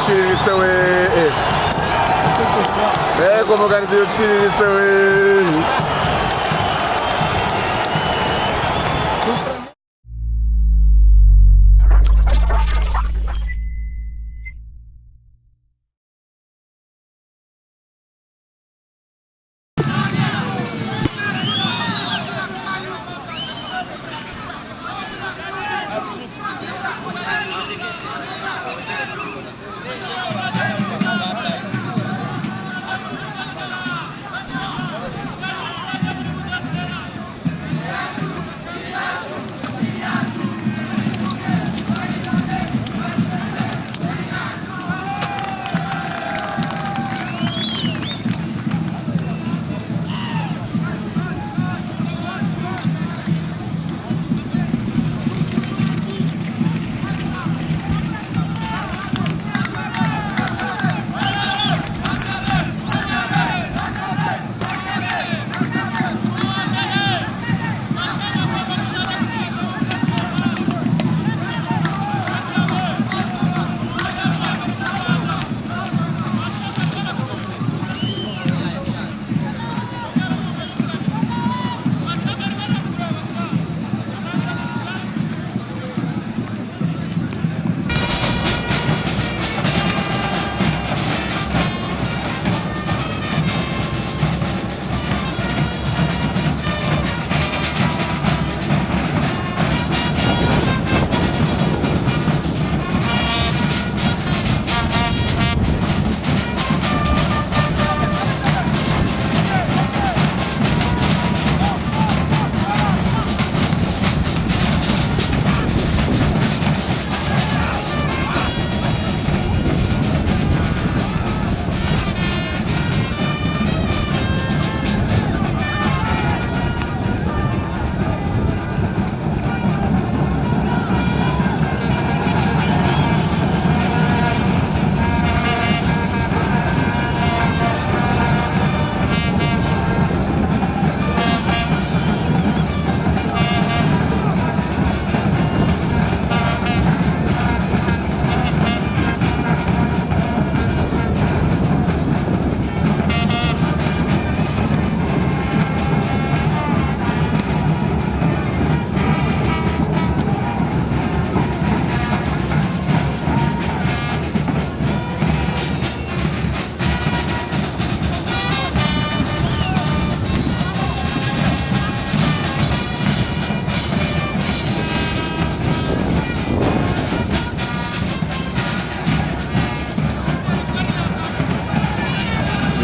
uciriritse we mbega umugaridiye uciriritse we.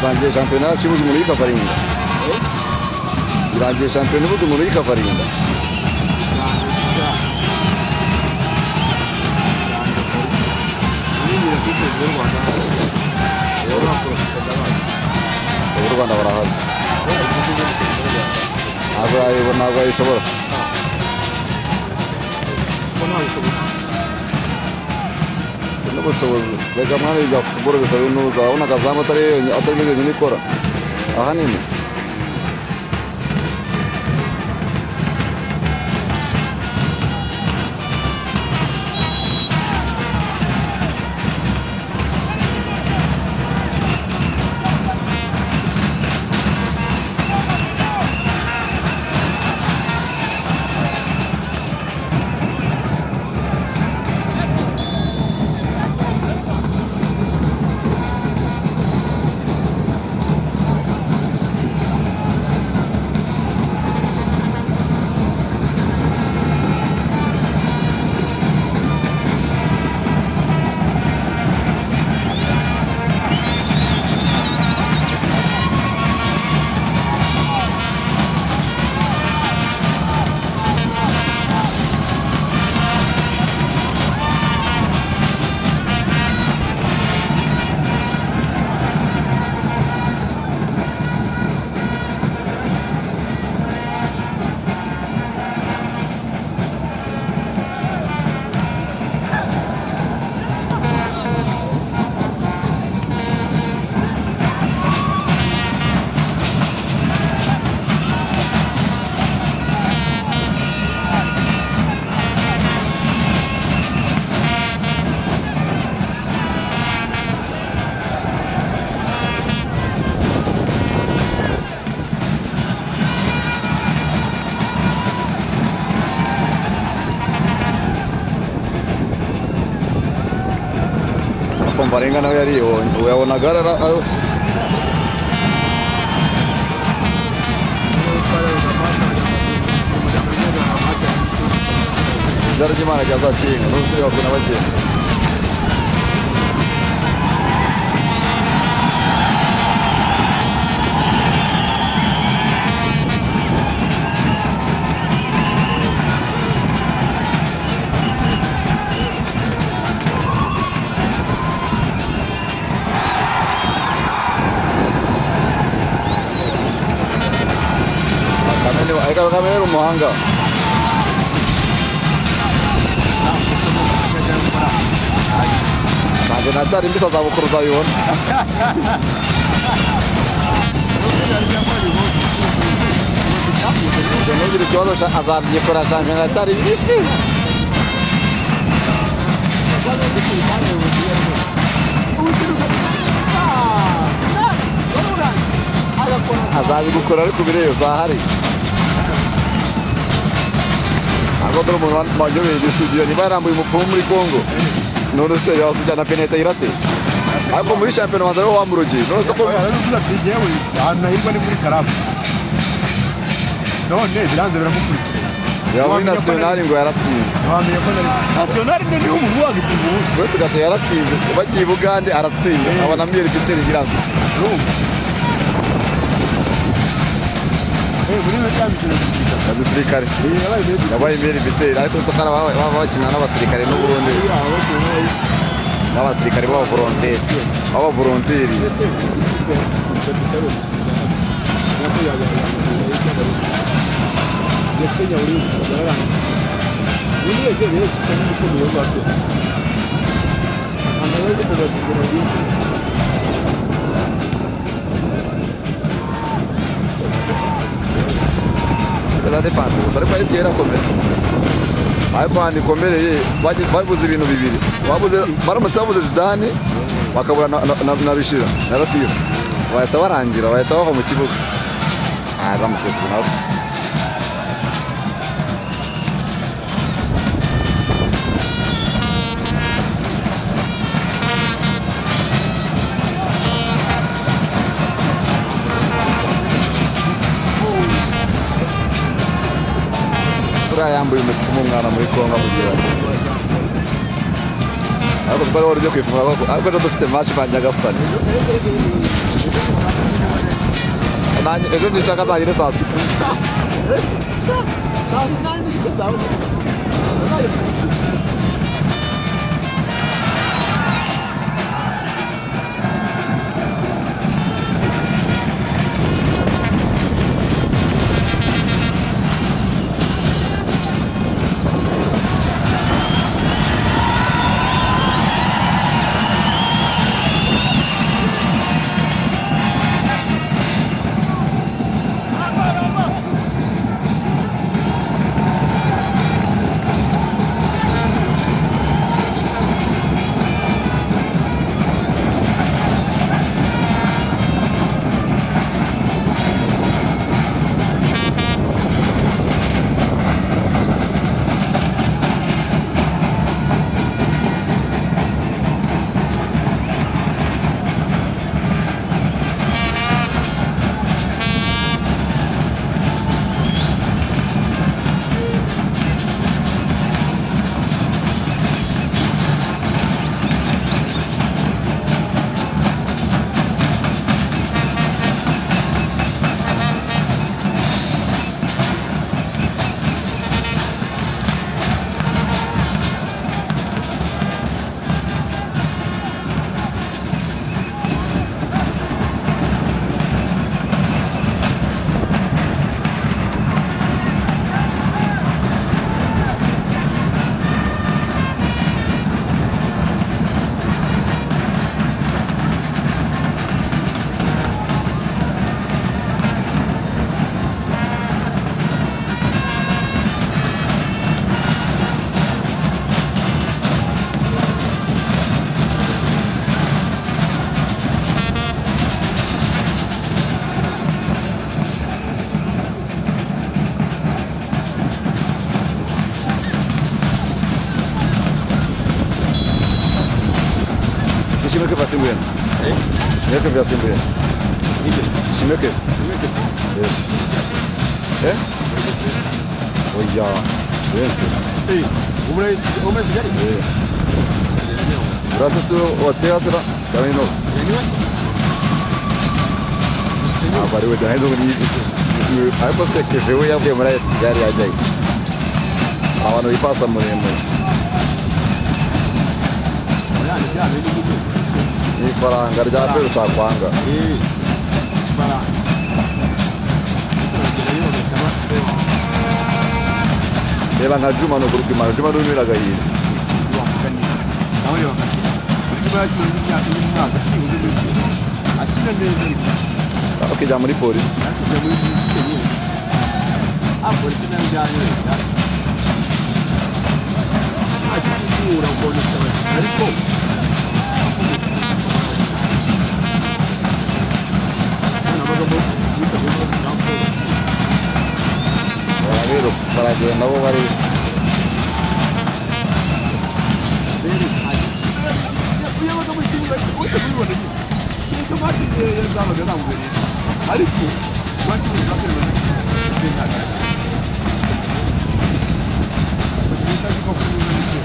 Birangiye şampiyona çi budu muri kafarinda. Birangiye şampiyonu budu muri kafarinda. U Rwanda barahari. Ntabwo ayishobora. N'ubushobozi reka mwana yiga futuboro bisaba intuza urabona akazamu atari yonyine ikora ahanini. Ombolenga nawe yaribonye uyabonaga izina ry'Imana ryazakinga n'ubusire bakuna bagenda Kagame yari umuhanga ntabwo nacyari imbisa za bukuru uzabibona ntugire ikibazo azabyikora shampiyona aracyari imbisi azabigukora ariko bireba zahari ntabwo dore umuntu wanyobeye igisudiyo niba yarambuye umupfumu muri Congo none se yawusujyana penete irate ariko muri shampiyona banza ariho wamurogeye none se ko arabivuze ati jyewe ahantu nahirwa ni kuri Karabu none biranze biramukurikira yaba muri nasiyonari ngo yaratsinze wamenye ko nasiyonari ni umuntu wagitinya uretse gato yaratsinze bagiye i Bugande aratsinda abona miyeri biteri ngirango muri we cyamikino gisirikare yabaye miyeri biteri ariko nsokara baba bakina n'abasirikare n'uburundi n'abasirikare b'abavolonteri Kenya uri yararanga muri yegereye cyane n'ukomeye rwako ambaye ko bazigura bintu la defense gusa ariko ese yarakomeye ariko handi ikomereye babuze ibintu bibiri baramutse babuze Zidane bakabura na Bishira na Latifa bahita barangira bahita bava mu kibuga bamusefuza nawe yambuye umupfumu umwana muri Congo kugira ngo ariko twari wari ugiye kwifungura ariko ejo dufite match ba Nyagasani ejo nishaka azagire saa sita Shimeke vyasimbuye. Inde. Shimeke. Shimeke. Oya. Yense. Umre sigari. Burası su hotel asıra. Tabii no. Bari we dane zunguni. Ariko se keve we yavuye muri AS Kigali yajyaye. Abantu bipasa muremure. Ni faranga rya mbere utakwanga. Faranga. Reba nka Juma no kurukimana. Juma n'umira gahira. Nawe wakati. Urimo yakira imyaka y'umwaka kibuze muri cyo. Akina neza ariko. Akijya muri polisi. Akijya muri polisi nyine. Polisi nayo byaranye. Akikura mbona ariko rero baragenda nabo bari yabaga mu kibuga utabibona nyine cyeka mati yazabaga zamubere ariko mati zakorera n'intaka bakita ko kuri n'isi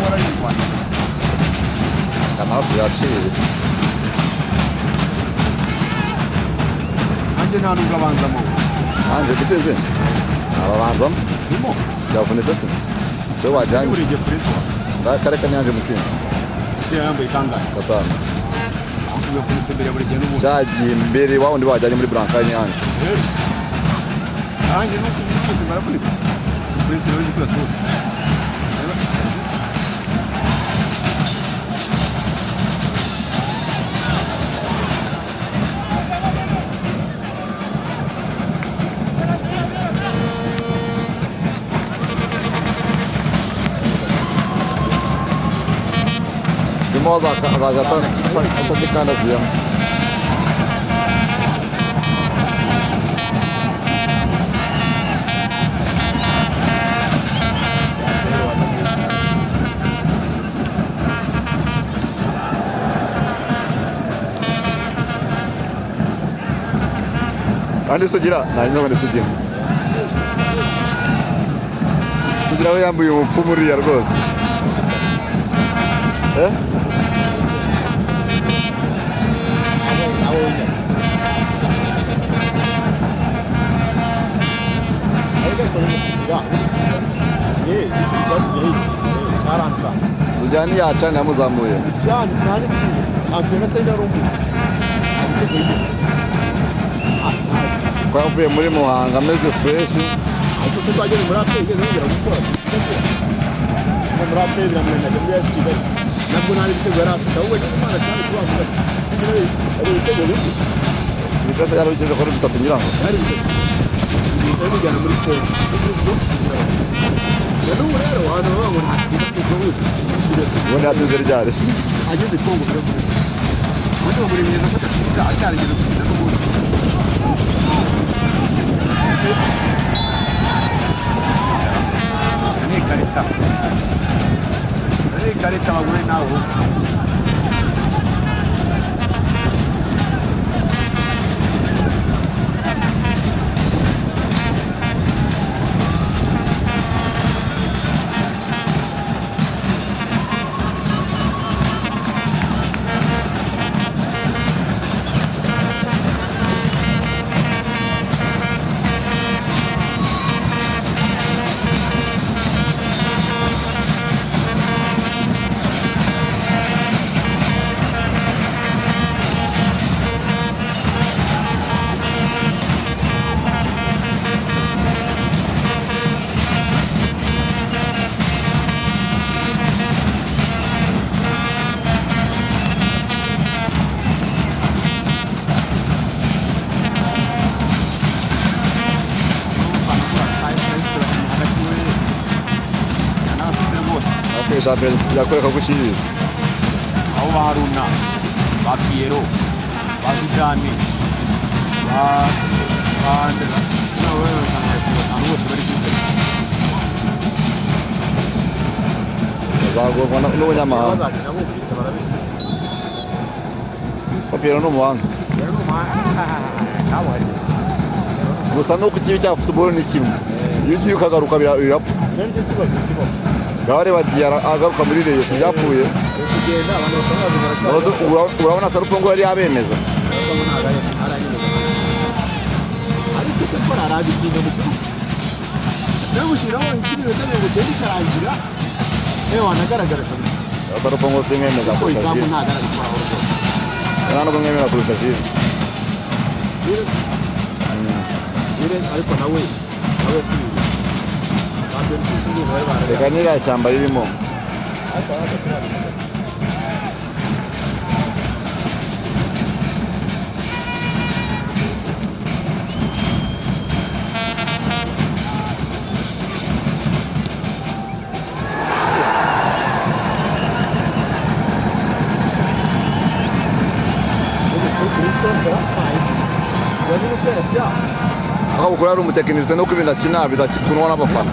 wara y'Rwanda amaso yaciritse anje nta nubwo abanzamo anje gutsinze ababanzamo nimo siyavunitse se so wajyanye urege preso ndakareka nyanje mutsinze se yambaye kangahe gatanu akuye kunitse mbere buri gihe n'umuntu cyagiye imbere wa wundi bajyanye muri Brankanye yanjye anje nusi n'usi baravunika preso rero ziko yasohotse Moza atatikana vyema. Andi Sugira nanjye ngo Sugira. Sugira we yambuye umupfumu uriya rwose. Sujani yacana yamuzamuye cyane cyane champion se ndarumbu kwa yavuye muri Muhanga ameze fresh ariko se twageze muri Afrika igeze ngera gukora muri Afrika biramurenda muri AS Kigali nabwo nari bitego yari Afrika wowe n'Imana cyane kubavuga ari bitego bindi bitase yari bigeze kuri 3 nyirango yari bitego bijyana muri Congo rero rero hano babo ntatsinda kuvuga ubundi yatsinze ryari ageze Congo biro hano muri meza ko atatsinda atarigeze atsinda n'ubundi ni karita bagure nawo shampiyona yakwereka ko uciriritse aho ba Haruna ba Piero ba Zidane ba Andra n'abantu bose bari kwiga bazagorwa n'abanyamahanga bazagenda bumvise barabizi Papiyero ni umuhanga rero kabuhariwe gusa nuko ikibi cya football ni kimwe iyo ugiye ukagaruka birapfa nicyo kibazo bareba Diarra agaruka muri Rayon si byapfuye kugenda abantu bakaba urabona Sarupongo yari yabemeza ariko icyo akora aragitinda mu kibuga nawe mushyiraho ikintu mirongo icyenda ikarangira wanagaragara kabisa Sarupongo sinkemeza kuko kurusha izamu Jules ntagaragara aho rwose ntabwo nkemera kurusha Jules ariko nawe yasubiye bambere usuzumye nawe barareba reka n'iriya shyamba ririmo akabukuru ari umutekinisiye nuko ibintu akina bidakunwa n'abafana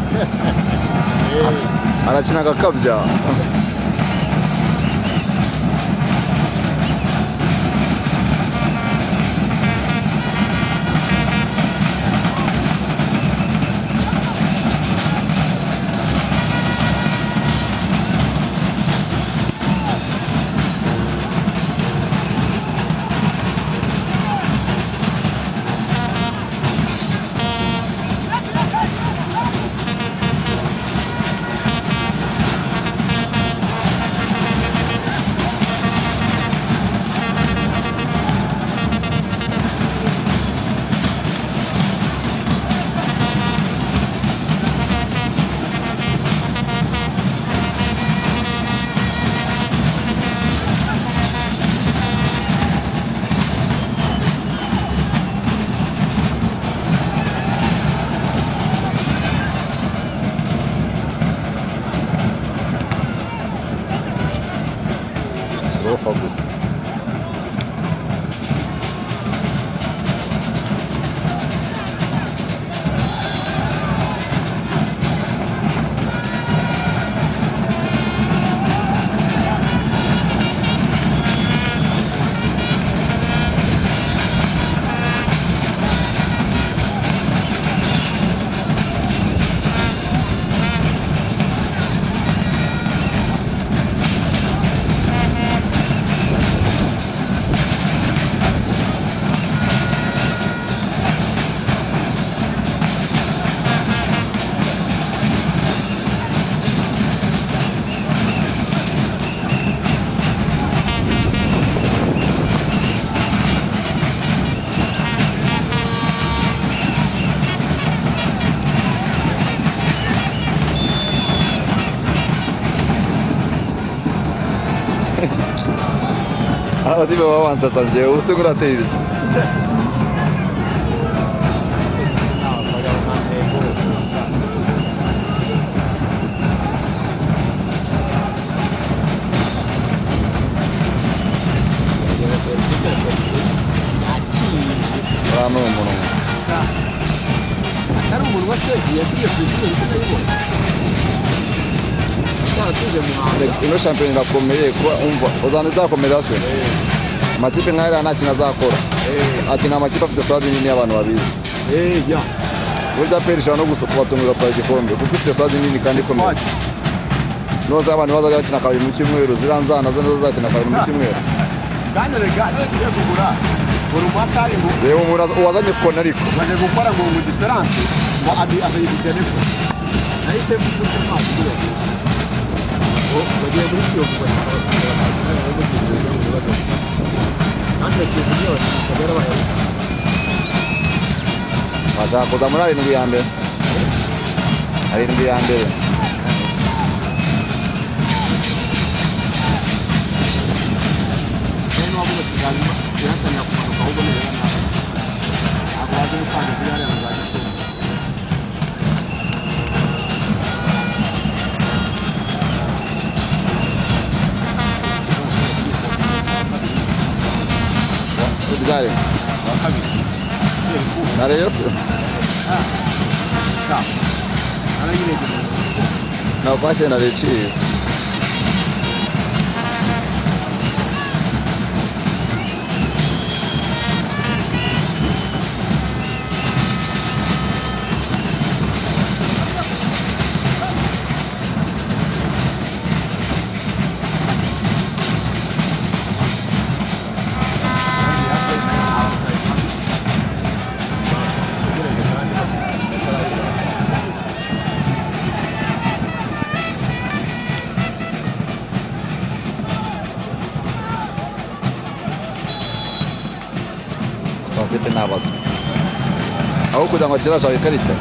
arakina agakabya sirofa gusa abatipe baba bansatsa njyewe ubu se kurateye ibiki uriya ni umunwa atari umuntu wese yaturiye ku isi yose nayibona twatuje mu Rwanda ino shampiyona irakomeye kuba umva uzana izakomera se amakipe nk'ariya nta kintu azakora akina amakipe afite stade nini y'abantu babizi ya burya peri ishobora no gusa kubatungura atwara igikombe kuko ifite stade nini kandi ikomeye noza abantu bazajya bakina kabiri mu cyumweru ziriya nzana zo nazo zakina kabiri mu cyumweru kandi rega niba tugiye kugura buri umwatari ngo reba umuntu wazanye kona ariko baje gukora ngo diferanse ngo azanye kuteneko nahise mvuga amazi kureba bagiye muri Kiyovu kandi bakivugira bati Kagera bayawe bashaka kuza muri arindwi ya mbere arindwi ya mbere rero wavuga tuzanyuma tuyatangira kumanuka ahubwo ni rero ntabwo waje musanze ziri hariya na za Gicumbi Gare wa kabiri na Rayon se sha arayirebye ntabwo kwakira na Recitse amakipe ntabazwa aho kugira ngo akire ashaka ikarita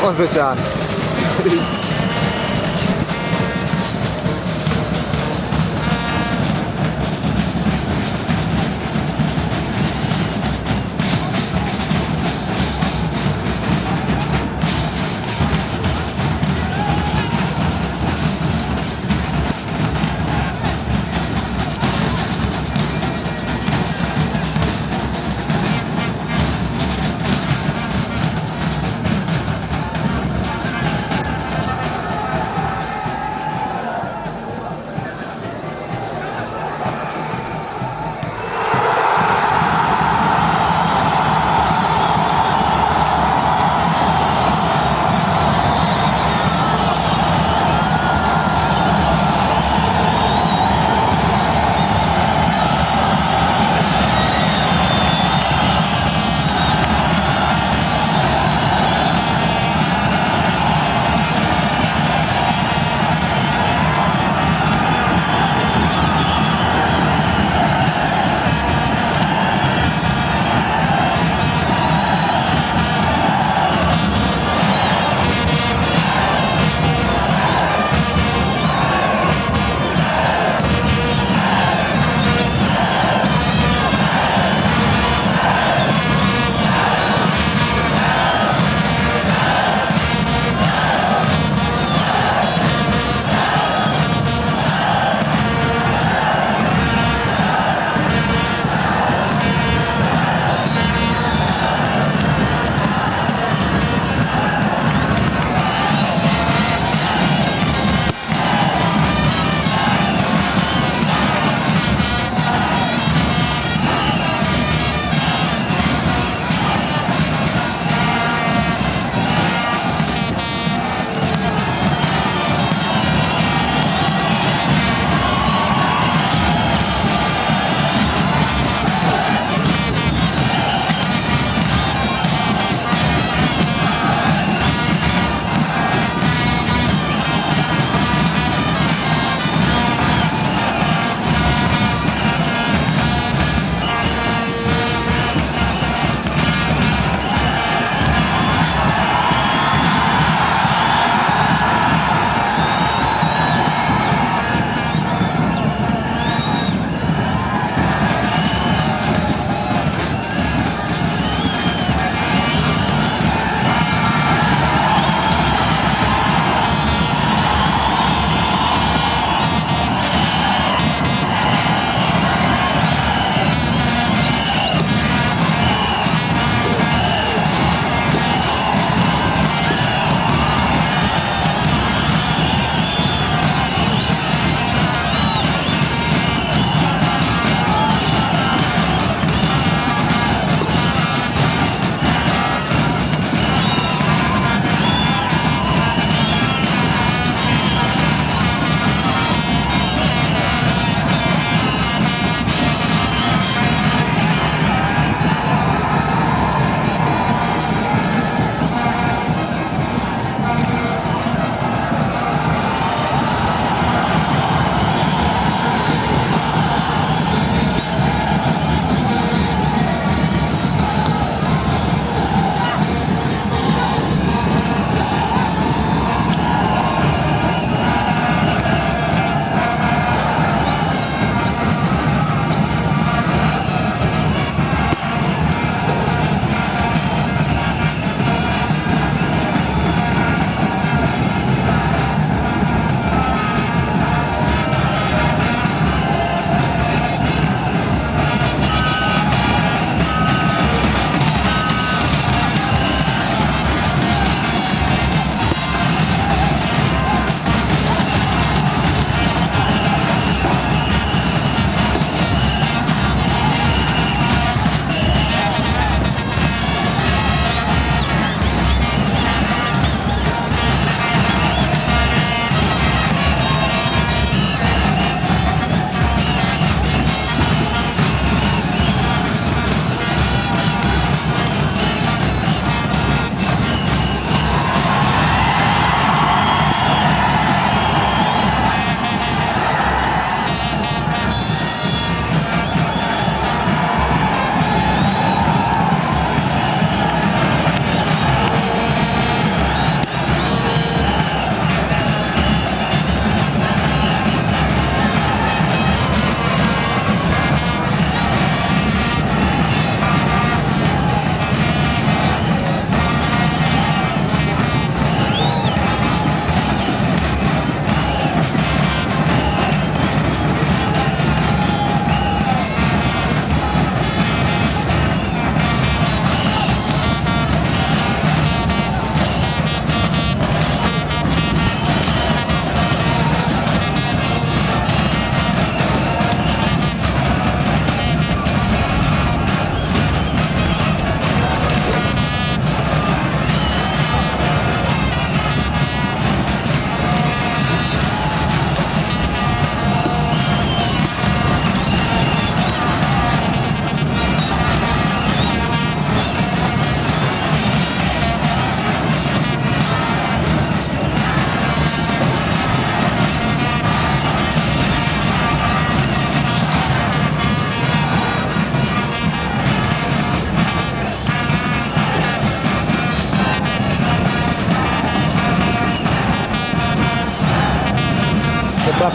urakoze cyane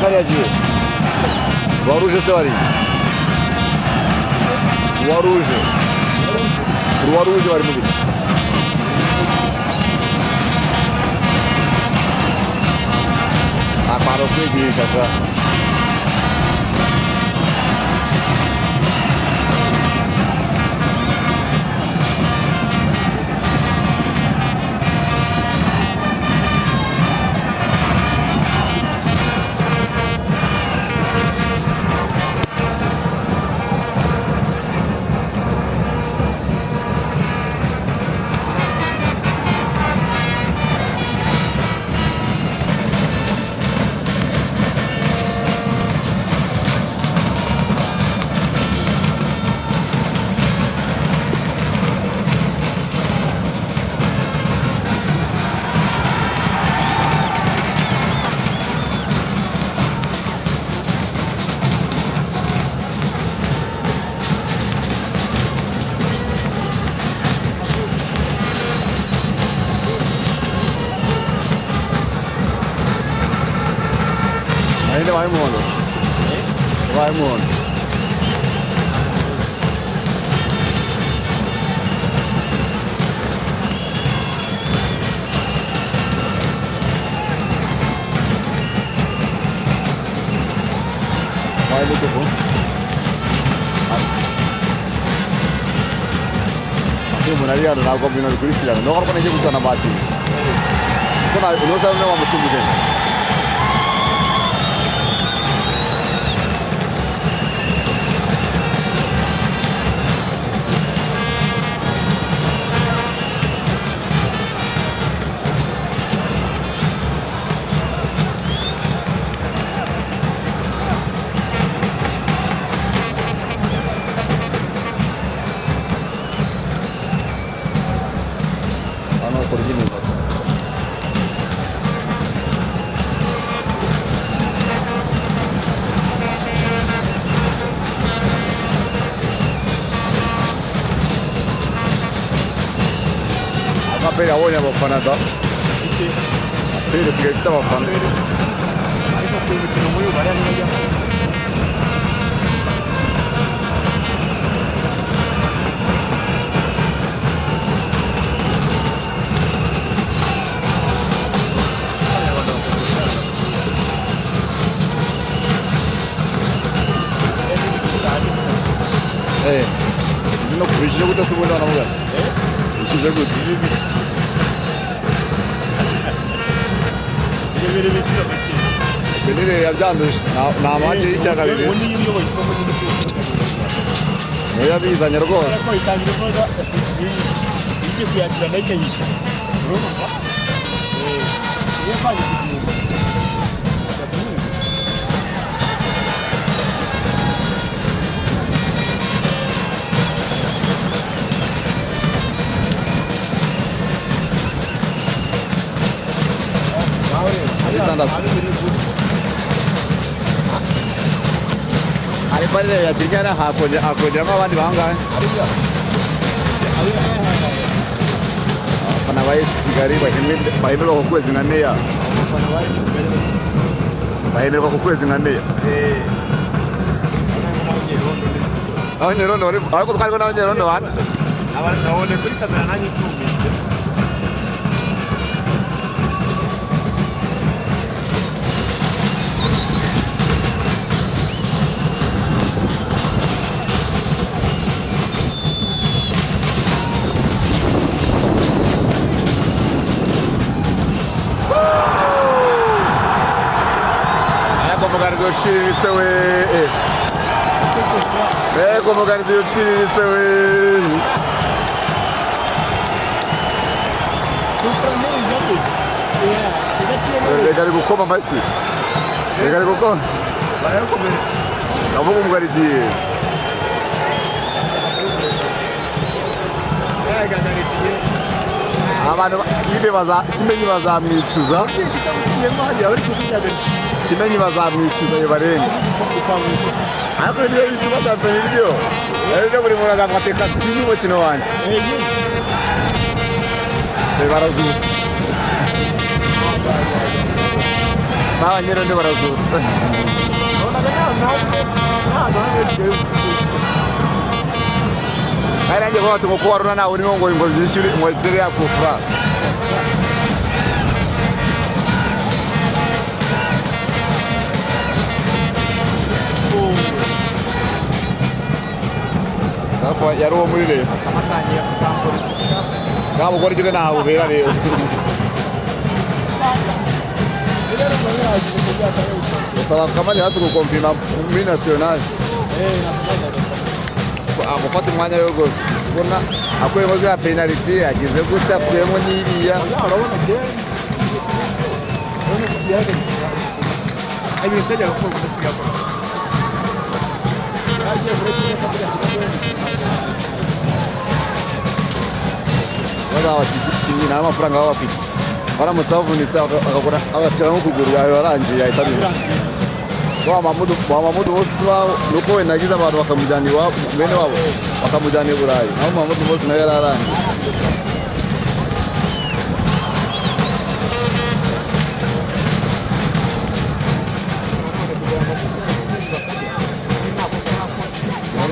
kariya gihe Croix Rouge se bari Croix Rouge bari mu biti akantu kwigisha ka vai mundo. Vai mundo. Vai muito bom. Aqui o Munaria não combina com isso, não. Não agora quando a gente usa na bate. Quando não sabe não vamos subir. Aperi abonye abafana da iki aperi sigaye ifite abafana ariko ku mukino muri bariya n'ibajya zino kubishije gute se ubundi banavuga bishije gute ibere bishyura make benire yabyanduje nta manje y'ishyaka bibiri ubundi iyo uyoboye isoko nyine niyo yabizanye rwose ariko itangira ivuga ati ije kuyakira nayo ikayishyura urumva niyo mpamvu kugira ariko rero yakinyana hakongeramo abandi bangahe abafana ba esi kigali bahemerwa ku kwezi nka meya bahemerwa ku kwezi nka meya abanyerondo ariko twariho n'abanyerondo bane nabone kuri kamera nanjye tumvise umugarizi uciriritse we mbega umugarizi uciriritse we reka ari gukoma amashyi reka ari gukoma avuga umugaridiye abantu kimenyi bazamwicuza kimenyi bazamwicuza bibarenga ariko niyo bituma shampiyona iryo rero buri muntu azamwateka sindi umukino wanjye barazutse n'abanyerende barazutse kandi nanjye vuba ati ngo kuba runa nawe urimo ngo zishyure ngo itere yakufura safa yari uwo muri rero ntabwo ukora icyo ntawe ubera rero usaba kamari hafi gukomfirma muri national gufata umwanya we rwose ubona akuyemo za penaliti agize gute akuyemo n'iriya abakinnyi nta mafaranga baba bafite baramutse bavunitse agakora agacara nko kuguru yawe warangiye yahita abimenya wa Mamudu bose nuko we nagize abantu bakamujyana iwabo bene wabo bakamujyana i Burayi naho Mamudu bose nawe yararangiye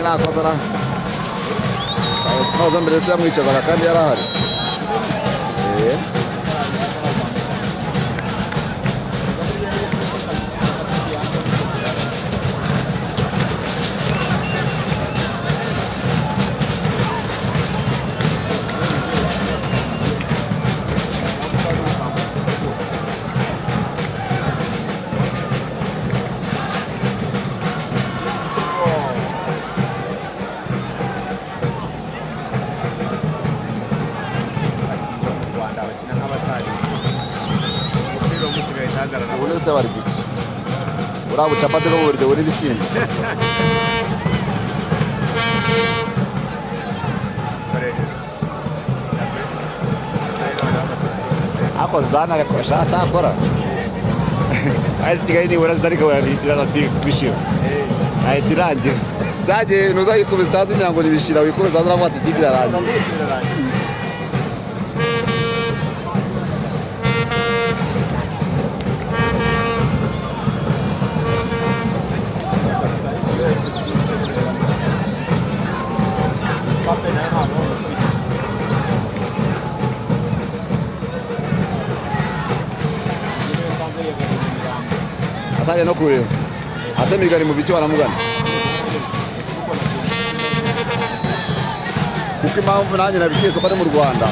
nta kosa na noza mbere se yamwicazaga kandi yarahari ubundi se barya iki uriya bucapati bwo burya buri ibishyimbo ariko zidane ariko ashaka akora ahise kigali nibura zidane ikabura bishyira ahita irangira byagiye ntuzayikubise hasi kugira ngo nibishira wikubise hasi uravuga ati ikipe irarangira atajya no kureba ase migari mu biki baramugana kuko impamvu nanjye nabiketse ko ari mu Rwanda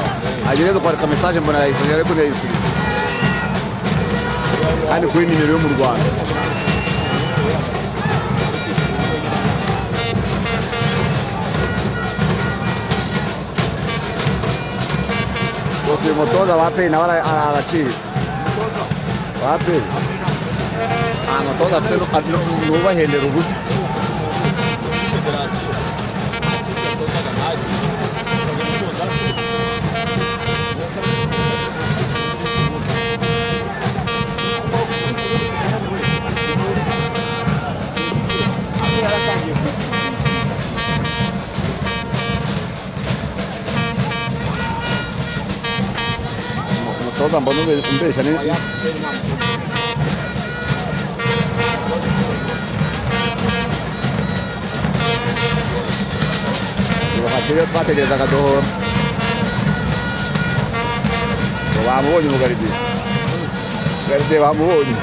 agereza kwandika message mbona yayisomye ariko ntiyayisubiza kandi kuri nimero yo mu Rwanda bose uyu mutoza wa APR nawe aracitse wa APR umutoza afite n'ubahendera ubusa umutoza mbona umbeshya ni bakiriya twategerezaga dohora bamubonye umugaridi bamubonye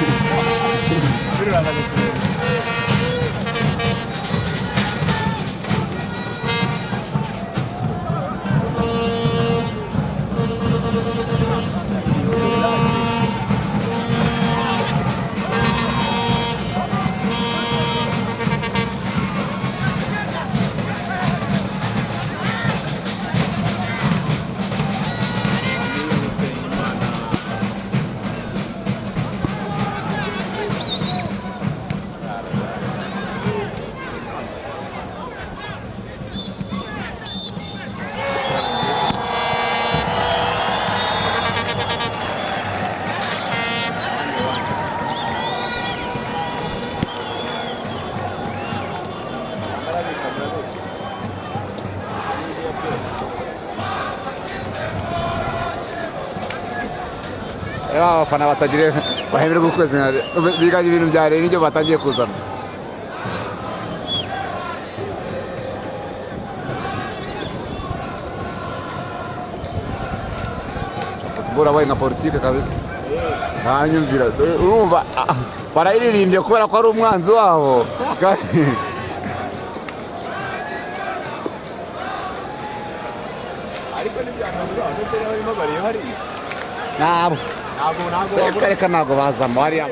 abafana batagire bahemererwa ukwezi biganye ibintu bya rero nibyo batangiye kuzana football abaye nka politike kabisa ntanyumvira urumva barayiririmbye kubera ko ari umwanzi wabo ariko n'ibyakangura ndetse n'abarimo bareba hariya nabo ntabwo reka ntabwo bazamo hariya